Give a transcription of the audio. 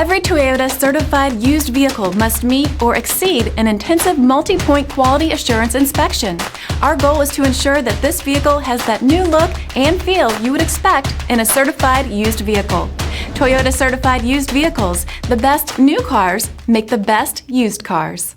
Every Toyota certified used vehicle must meet or exceed an intensive multi-point quality assurance inspection. Our goal is to ensure that this vehicle has that new look and feel you would expect in a certified used vehicle. Toyota certified used vehicles, the best new cars make the best used cars.